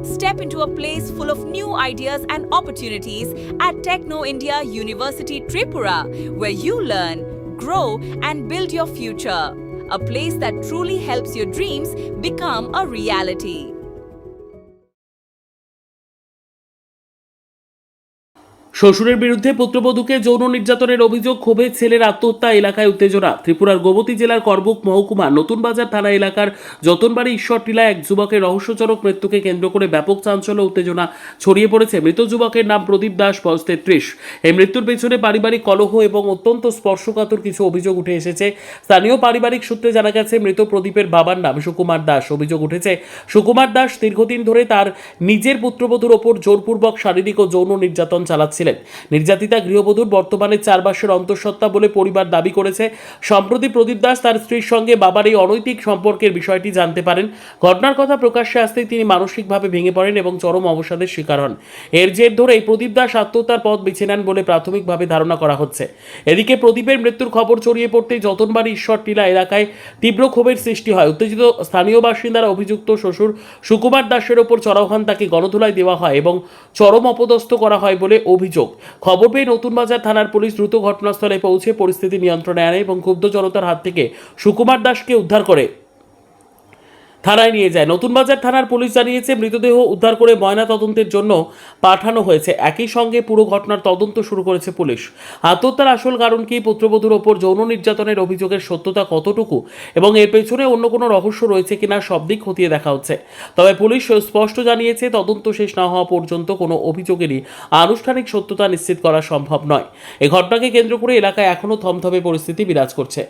Step into a place full of new ideas and opportunities at Techno India University Tripura, where you learn, grow, and build your future. A place that truly helps your dreams become a reality. শ্বশুরের বিরুদ্ধে পুত্রবধূকে যৌন নির্যাতনের অভিযোগ, ক্ষোভে ছেলের আত্মহত্যা, এলাকায় উত্তেজনা। ত্রিপুরার গোমতী জেলার করবুক মহকুমা নতুন বাজার থানা এলাকার যতনবাড়ি ঈশ্বরটিলায় এক যুবকের রহস্যজনক মৃত্যুকে কেন্দ্র করে ব্যাপক চাঞ্চল্য উত্তেজনা ছড়িয়ে পড়েছে। মৃত যুবকের নাম প্রদীপ দাস, বয়স 33। এই মৃত্যুর পেছনে পারিবারিক কলহ এবং অত্যন্ত স্পর্শকাতর কিছু অভিযোগ উঠে এসেছে। স্থানীয় পারিবারিক সূত্রে জানা গেছে, মৃত প্রদীপের বাবার নাম সুকুমার দাস। অভিযোগ উঠেছে, সুকুমার দাস দীর্ঘদিন ধরে তার নিজের পুত্রবধূর ওপর জোরপূর্বক শারীরিক ও যৌন নির্যাতন চালাচ্ছিলেন। নির্যাতিতা গৃহবধূর বর্তমানে 4 মাসের অন্তঃসত্ত্বা বলে পরিবার দাবি করেছে। সম্প্রতি প্রদীপ দাস তার স্ত্রীর সঙ্গে বাবার এই অনৈতিক সম্পর্কের বিষয়টি জানতে পারেন। ঘটনার কথা প্রকাশ্যে আসতেই তিনি মানসিকভাবে ভেঙে পড়েন এবং চরম অবসাদের শিকার হন। এর জের ধরেই প্রদীপ দাস আত্মহত্যার পথ বেছে নেন বলে প্রাথমিকভাবে ধারণা করা হচ্ছে। এদিকে প্রদীপের মৃত্যুর খবর ছড়িয়ে পড়তেই যতনবাড়ি ঈশ্বরটিলা এলাকায় তীব্র ক্ষোভের সৃষ্টি হয়। উত্তেজিত স্থানীয় বাসিন্দারা অভিযুক্ত শ্বশুর সুকুমার দাসের ওপর চড়াও হন, তাকে গণধোলাই দেওয়া হয় এবং চরম অপদস্থ করা হয় বলে অভিযোগ। খবর পেয়ে নতুন বাজার থানার পুলিশ দ্রুত ঘটনাস্থলে পৌঁছে পরিস্থিতি নিয়ন্ত্রণে আনে এবং ক্ষুব্ধ জনতার হাত থেকে সুকুমার দাসকে উদ্ধার করে থানায় নিয়ে যায়। নতুন বাজার থানার পুলিশ জানিয়েছে, মৃতদেহ উদ্ধার করে ময়না তদন্তের জন্য পাঠানো হয়েছে। একই সঙ্গে পুরো ঘটনার তদন্ত শুরু করেছে পুলিশ। আত্মহত্যার আসল কারণ কি, পুত্রবধূর ওপর যৌন নির্যাতনের অভিযোগের সত্যতা কতটুকু এবং এর পেছনে অন্য কোনো রহস্য রয়েছে কিনা, সব দিক খতিয়ে দেখা হচ্ছে। তবে পুলিশ স্পষ্ট জানিয়েছে, তদন্ত শেষ না হওয়া পর্যন্ত কোনো অভিযোগেরই আনুষ্ঠানিক সত্যতা নিশ্চিত করা সম্ভব নয়। এই ঘটনাকে কেন্দ্র করে এলাকায় এখনও থমথমে পরিস্থিতি বিরাজ করছে।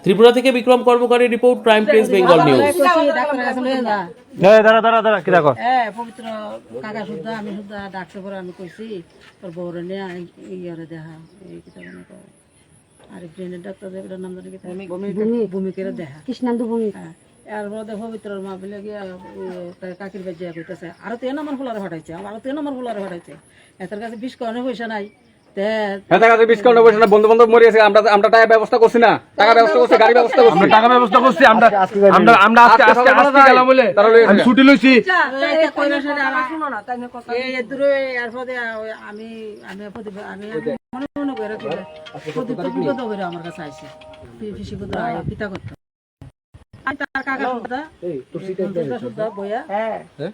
ত্রিপুরা থেকে বিক্রম কর্মকারের report, Prime Press Bengal News. পবিত্র কাকা সুদ্ধা আমি সুদ্ধা ডাক্তার পরে আমি কইছি তোর বউরে নিয়ে ইয়ে দেখা এই কিতা আর ব্রেনের ডাক্তার এটার নাম জানি কি ভূমিকের দেখা কৃষ্ণান্দু ভূমি। এরপর দেখো পবিত্রর মা বলে গিয়া কাকির বাজিয়া কইতেছে আরো তো আমার ফুলারে ফাটাইছে, আরো তো আমার ফুলারে ফাটাইছে, এটার কাছে 20 করানোর পয়সা নাই। বন্ধু বান্ধব মরিয়েছে, আমরা টাকা ব্যবস্থা করছি না, টাকা ব্যবস্থা করছি, গাড়ি ব্যবস্থা করছি, টাকা ব্যবস্থা করছি। আমরা আজকে গেলাম বলে আমি ছুটি লইছি। আমার কাছে আইসি পিতা করতো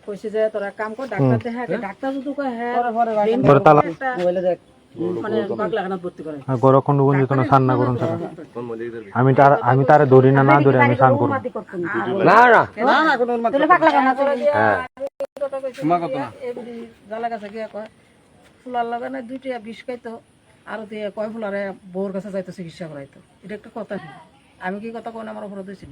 কইছে যে তোরা কাম কর, ডাক্তার দেখা, ডাক্তার যদি কয় হ্যাঁ আমি তারে ধরি না ধরে আমি স্নান করব ফুলার লাগে না 2টা বিষ খাইতো আর কয় ফুলারে বউর কাছে যাইতো চিকিৎসা করাইতো। এটা একটা কথা, আমি কি কথা কোন আমার অপরাধ হয়েছিল?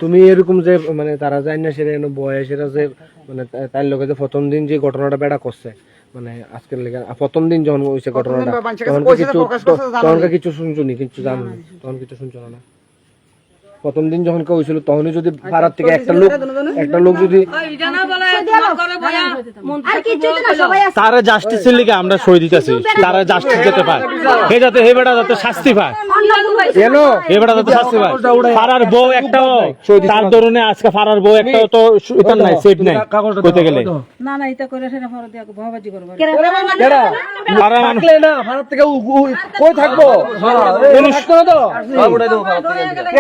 তুমি এরকম যে মানে তারা যায় না সেটা বয়সেরা যে মানে তার লোকে যে প্রথম দিন যে ঘটনাটা বেড়া করছে, মানে আজকের লেগে প্রথম দিন যখন হয়েছে ঘটনাটা তখন কিছু শুনছো নি, কিছু জানো তখন কিছু শুনছো না। প্রথম দিন যখন কেউ হয়েছিল তখনই যদি পাড়ার থেকে একটা লোক যদি তারা জাস্টিসের লিগে আমরা সই দিতেছি, তারা জাস্টিস যেতে পায়, হে যাতে হে বেটা যাতে শাস্তি পায়, হে বেটা যাতে শাস্তি পায়। পাড়ার বউ একটাও তার ধরনে আজকে পাড়ার বউ একটাও তো ইতার নাই, সেট নাই কইতে গেলে না না এটা করে সেটা পরে দিয়া ভাবাজি করব। পাড়া থাকলে না পাড়ার থেকে কই থাকবো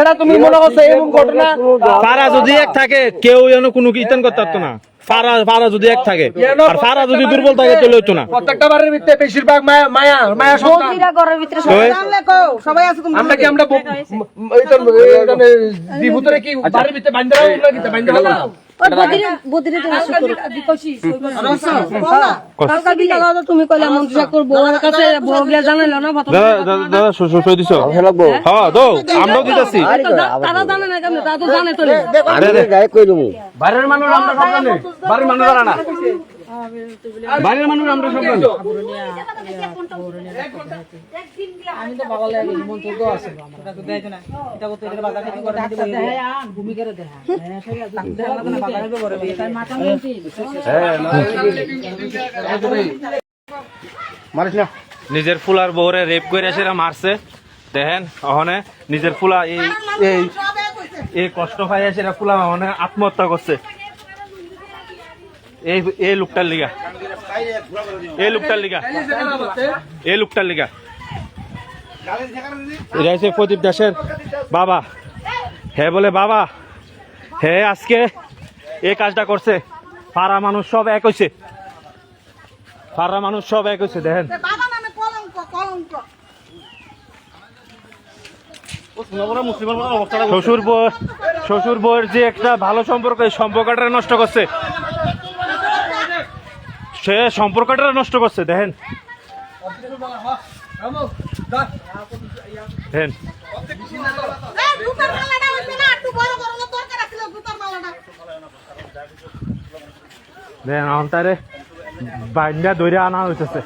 এরা তুমি মনে করছো এমন ঘটনা পাড়া যদি এক থাকে কেউ যেন কোনো ইতান করতে পারতো না। পাড়া যদি এক থাকে আর পাড়া যদি দুর্বল থাকে তাহলে হইতো না। প্রত্যেকটা বাড়ির ভিতরে বেশিরভাগ মায়া সন্তান সবাই আছে। আমরা কি আমরা দিবুতরে কি বাড়ির ভিতরে বান্ধা হলো কি বান্ধা হলো তুমি কইলা মন্ত্রী করবো কাছে জানাইলো না দাদা সই দিছ আমরাও দিতেছি। তারা জানে না কেমন, তারা তো জানে তো বাড়ির মানুষ আমরা সব জানি, বাড়ির মানুষ জানা না, বাড়ির মানুষ আমরা সব জানি। আমি তো ভালো লাগে মন্ত্রী তো আছে এটা তো দেখে না, এটা কত এটা বাজার থেকে করে দিতে বলে ভূমিকারে দেখা হ্যাঁ সেই ডাক্তার না বাজারে করে তাই মাথা মন্ত্রী মারিস না। নিজের ফুলার বউরে রেপ করে সেরা মারছে, দেখেন ওখানে নিজের ফুলা এই কষ্ট পাই সেটা ফুলাম মানে আত্মহত্যা করছে এই লোকটার লিগা এই লোকটার লিগা এই লোকটার লিগা এটা হচ্ছে প্রদীপ দাসের বাবা। হ্যাঁ বলে বাবা হ্যাঁ আজকে এই কাজটা করছে। পাড়া মানুষ সব এক হয়েছে, পাড়া মানুষ সব এক হয়েছে। দেখেন শ্বশুর বউয়ের যে একটা ভালো সম্পর্ক, এই সম্পর্কটা নষ্ট করছে, সে সম্পর্কটা নষ্ট করছে। দেখেন দেখেন দেখেন অন্তারে বাইন্ডা দইরা আনা হইতেছে।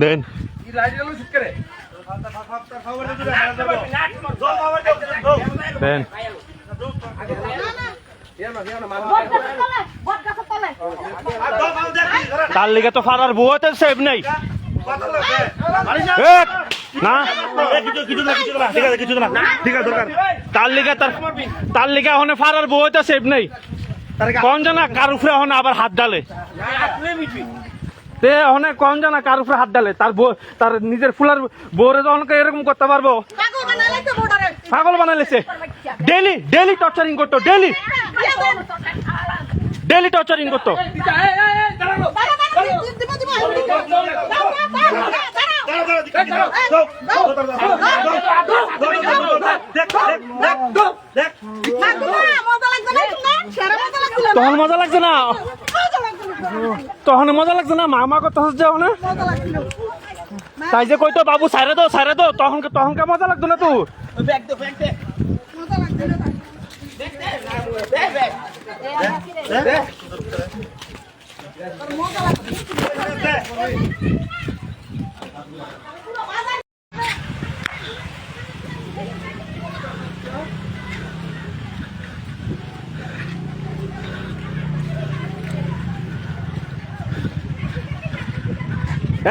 দেখেন দেখেন তার লিগে তো ফারার বউতে সেভ নেই না, তার লিগে এখন ফারার বউতে সেভ নেই। কোন জানা কার উপরে এখন আবার হাত ডালে, তে অনেক কম জানা কার উপরে হাত ডালে। তার নিজের ফুলার বউরে যখন এরকম করতে পারবো, পাগল বানাইলেছে। ডেলি ডেলি টর্চারিং করতো, ডেলি ডেলি টর্চারিং করতো। তখন মজা লাগছে না, তখন মজা লাগছে না, মামা কথা হচ্ছে না তাই যে কইতো বাবু সাইরে দো তখনকে মজা লাগতো না। তো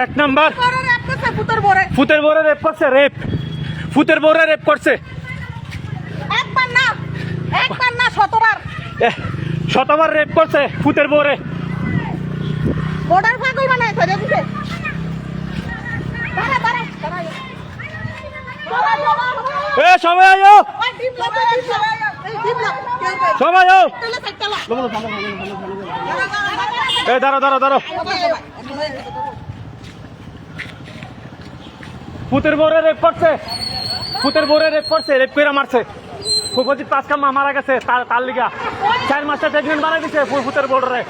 এক নাম্বার ফুতের বরে রেপ করছে, রেপ ফুতের বরে রেপ করছে। একবার না শতবার রেপ করছে ফুতের বরে। বর্ডার পাগল বানায় বুঝে সবাই আয়ো, সবাই আয়ো। দাঁড়ো ফুতের বরে রেপ করছে, ফুতের বরে রেপ করছে, রেপ করে মারছে। ফুফজিৎ পাঁচকা মারা গেছে তার লিগা 4 মাসে প্রেগনেন্ট বানাই দিছে ফুতের বোর্ডারে।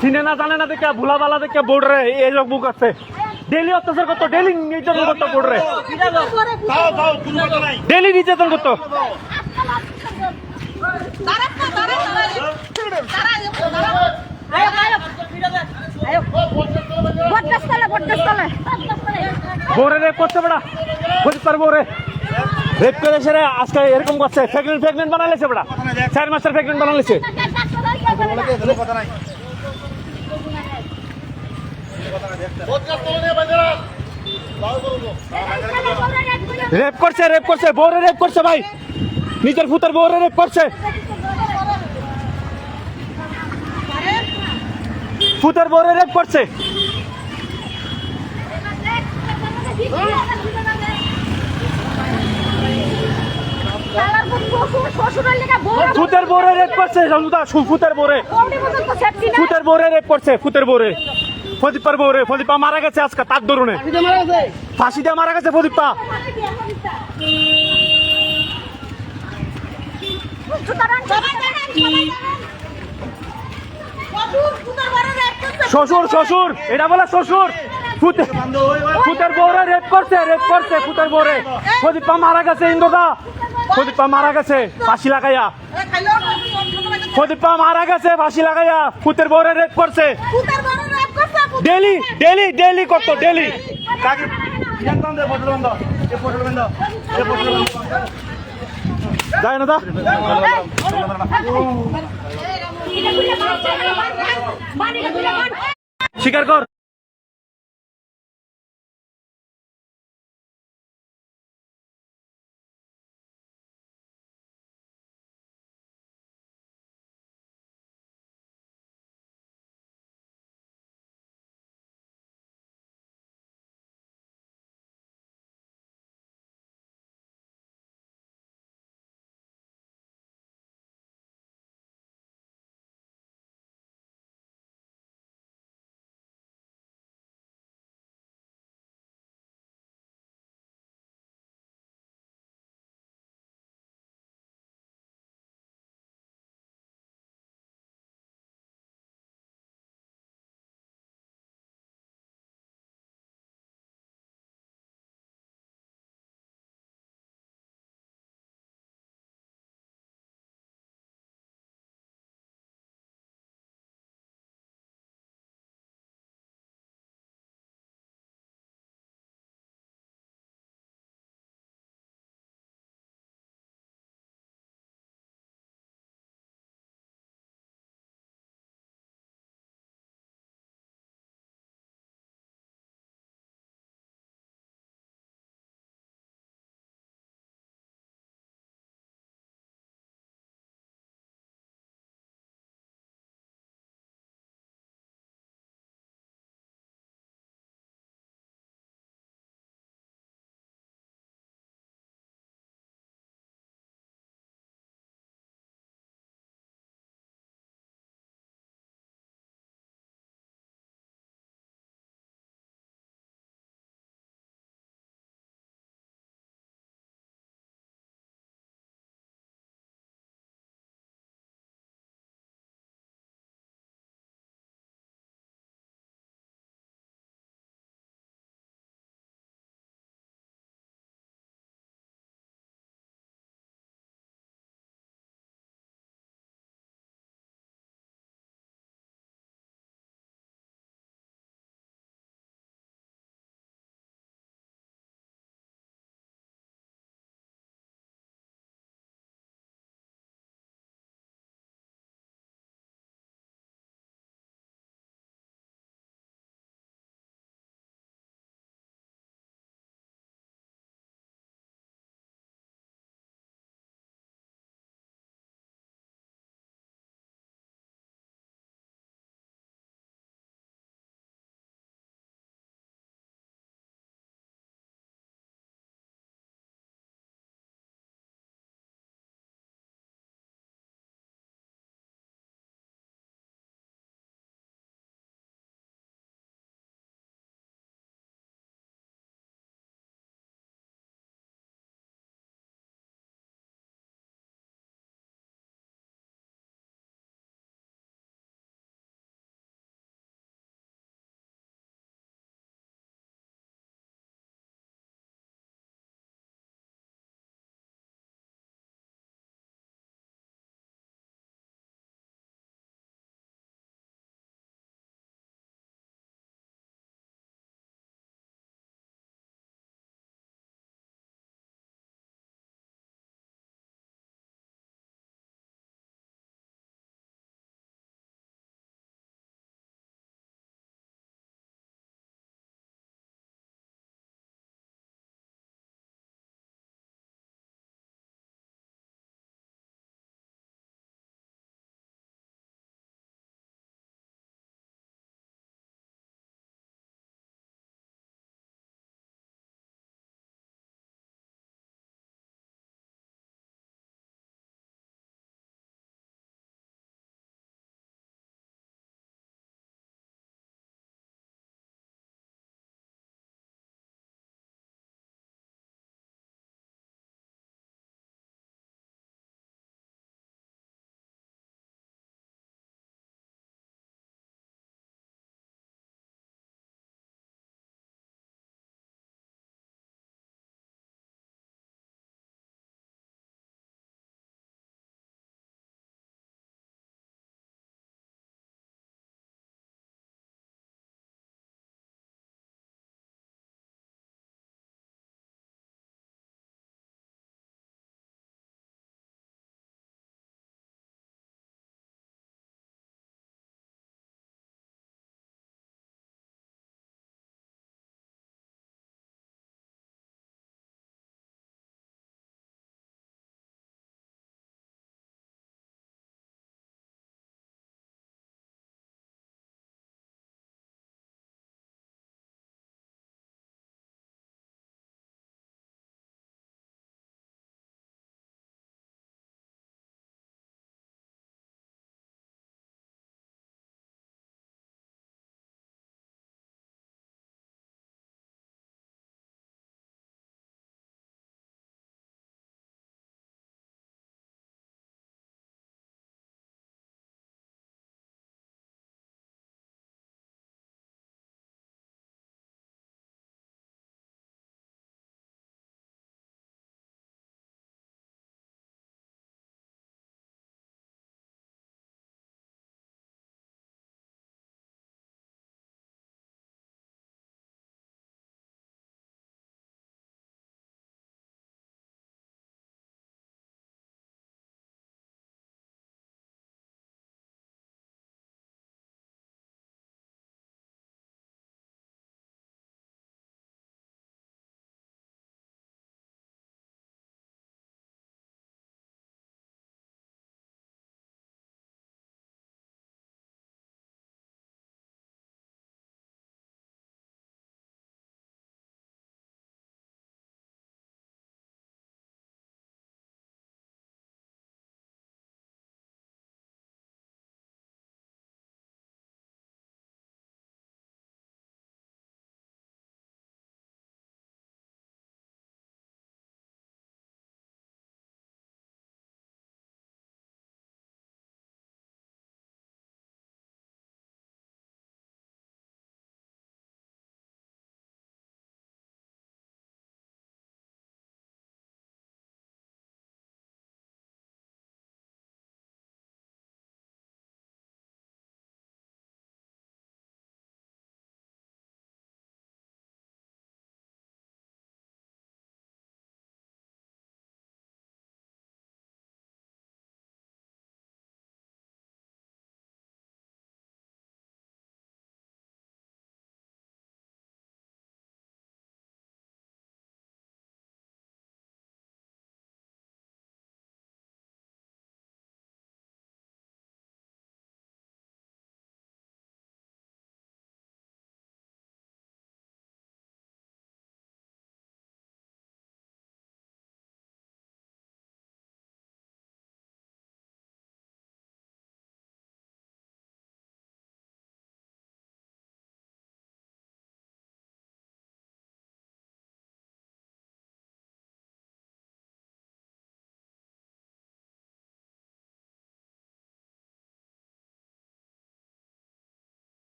চিনে না জানে না দেখে ভুলাবালা দেখে বোর্ডারে এই যোগ বুক আছে। ডেলি অত্যাচার করতো, ডেলি নির্যাতন করতো বোর্ডারে, ডেলি নির্যাতন করতো। বোরে রেপ করছে বেড়া, বুঝতে পারবো রে রেপ করে সেরে আজকে এরকম করছে। প্রেগনেন্ট বানাইছে বেড়া, 4 মাসের প্রেগনেন্ট বানাইছে। রেপ করছে বউরে রেপ করছে ভাই, নিজের ফুতের বউরে রেপ করছে, ফুতের বউরে রেপ করছে। ফুতের বউরে রেপ করছে, ফুতের বউরে, ফুতের বউরে রেপ করছে, ফুতের বউরে। প্রদীপার বউরে, প্রদীপা মারা গেছে আজকে তার দরুনে, ফাঁসি দিয়ে মারা গেছে প্রদীপা। শ্বশুর এটা বলে শ্বশুর। ফুতের বউরে রেপ করছে, ফুতের বউরে। প্রদীপা মারা গেছে, ইন্দ্রদা প্রদীপা মারা গেছে ফাঁসি লাগাইয়া, প্রদীপা মারা গেছে ফাঁসি লাগাইয়া। ফুতের বউরে রেপ করছে, ডেলি ডেলি ডেলি করতো, ডেলি। যায় না দা স্বীকার কর।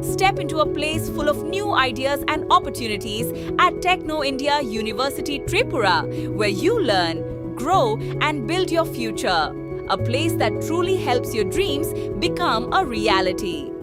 Step into a place full of new ideas and opportunities at Techno India University Tripura, where you learn, grow, and build your future. A place that truly helps your dreams become a reality.